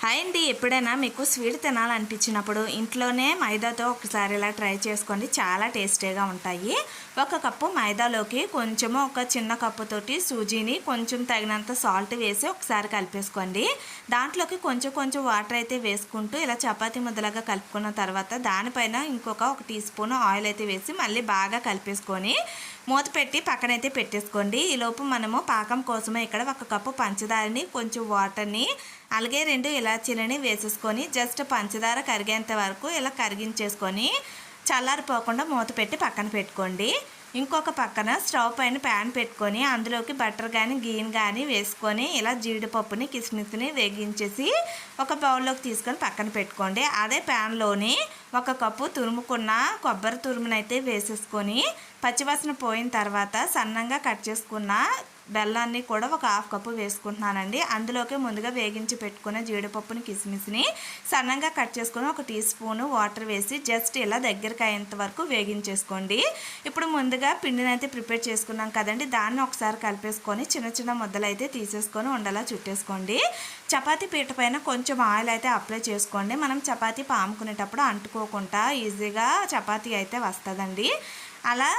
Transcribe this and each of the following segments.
Hi అండి, ఎప్పుడైనా మీకు స్వీట్ తినాలనిపించినప్పుడు ఇంట్లోనే మైదాతో ఒకసారి ఇలా ట్రై చేసుకోండి. చాలా టేస్టీగా ఉంటాయి. ఒక కప్పు మైదాలోకి కొంచెము ఒక చిన్న కప్పుతోటి సూజీని కొంచెం తగినంత సాల్ట్ వేసి ఒకసారి కలిపేసుకోండి. దాంట్లోకి కొంచెం కొంచెం వాటర్ అయితే వేసుకుంటూ ఇలా చపాతీ ముద్దలాగా కలుపుకున్న తర్వాత దానిపైన ఒక టీ స్పూన్ ఆయిల్ అయితే వేసి మళ్ళీ బాగా కలిపేసుకొని మూత పెట్టి పక్కనైతే పెట్టేసుకోండి. ఈలోపు మనము పాకం కోసమే ఇక్కడ ఒక కప్పు పంచదారని కొంచెం వాటర్ని అలాగే 2 ఇలాచీలని వేసేసుకొని జస్ట్ పంచదార కరిగేంత వరకు ఇలా కరిగించేసుకొని చల్లారిపోకుండా మూత పెట్టి పక్కన పెట్టుకోండి. ఇంకొక పక్కన స్టవ్ పైన ప్యాన్ పెట్టుకొని అందులోకి బటర్ కానీ గీని కానీ వేసుకొని ఇలా జీడిపప్పుని కిస్మిస్ని వేగించేసి ఒక బౌల్లోకి తీసుకొని పక్కన పెట్టుకోండి. అదే ప్యాన్లోని ఒక కప్పు తురుముకున్న కొబ్బరి తురుమునైతే వేసేసుకొని పచ్చివాసన పోయిన తర్వాత సన్నంగా కట్ చేసుకున్న బెల్లాన్ని కూడా ఒక హాఫ్ కప్పు వేసుకుంటున్నానండి. అందులోకి ముందుగా వేగించి పెట్టుకున్న జీడిపప్పుని కిస్మిస్ని సన్నంగా కట్ చేసుకొని ఒక టీ స్పూన్ వాటర్ వేసి జస్ట్ ఇలా దగ్గరికి అయ్యేంత వరకు వేగించేసుకోండి. ఇప్పుడు ముందుగా పిండిని అయితే ప్రిపేర్ చేసుకున్నాం కదండి, దాన్ని ఒకసారి కలిపేసుకొని చిన్న చిన్న ముద్దలు అయితే తీసేసుకొని ఉండలా చుట్టేసుకోండి. చపాతీ పీట పైన కొంచెం ఆయిల్ అయితే అప్లై చేసుకోండి. మనం చపాతీ పాముకునేటప్పుడు అంటుకోకుండా ఈజీగా చపాతీ అయితే వస్తుందండి. అలా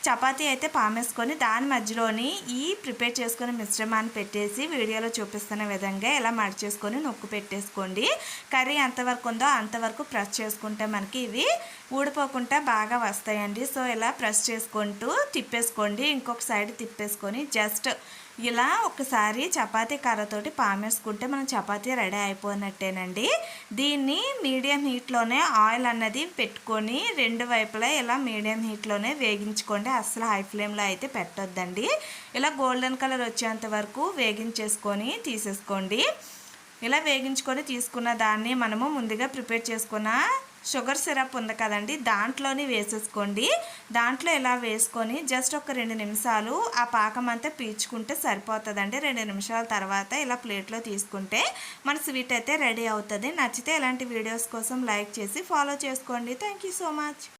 చపాతీ అయితే పామేసుకొని దాని మధ్యలోని ఈ ప్రిపేర్ చేసుకుని మిశ్రమాన్ని పెట్టేసి వీడియోలో చూపిస్తున్న విధంగా ఇలా మడిచేసుకొని నొక్కు పెట్టేసుకోండి. కర్రీ ఎంతవరకు ఉందో అంతవరకు ప్రెస్ చేసుకుంటే మనకి ఇవి ఊడిపోకుండా బాగా వస్తాయండి. సో ఇలా ప్రెస్ చేసుకుంటూ తిప్పేసుకోండి. ఇంకొక సైడ్ తిప్పేసుకొని జస్ట్ ఇలా ఒకసారి చపాతీ కర్రతోటి పామేసుకుంటే మనం చపాతీ రెడీ అయిపోయినట్టేనండి. దీన్ని మీడియం హీట్లోనే ఆయిల్ అన్నది పెట్టుకొని 2 వైపులా ఇలా మీడియం హీట్లోనే వేగించుకోండి. అసలు హై ఫ్లేమ్లో అయితే పెట్టొద్దండి. ఇలా గోల్డెన్ కలర్ వచ్చేంత వరకు వేగించేసుకొని తీసేసుకోండి. ఇలా వేగించుకొని తీసుకున్న దాన్ని మనము ముందుగా ప్రిపేర్ చేసుకున్న షుగర్ సిరప్ ఉంది కదండి, దాంట్లోని వేసేసుకోండి. దాంట్లో ఇలా వేసుకొని జస్ట్ ఒక 2 నిమిషాలు ఆ పాకం అంతా పీల్చుకుంటే సరిపోతుందండి. 2 నిమిషాల తర్వాత ఇలా ప్లేట్లో తీసుకుంటే మన స్వీట్ అయితే రెడీ అవుతుంది. నచ్చితే ఇలాంటి వీడియోస్ కోసం లైక్ చేసి ఫాలో చేసుకోండి. Thank you so much.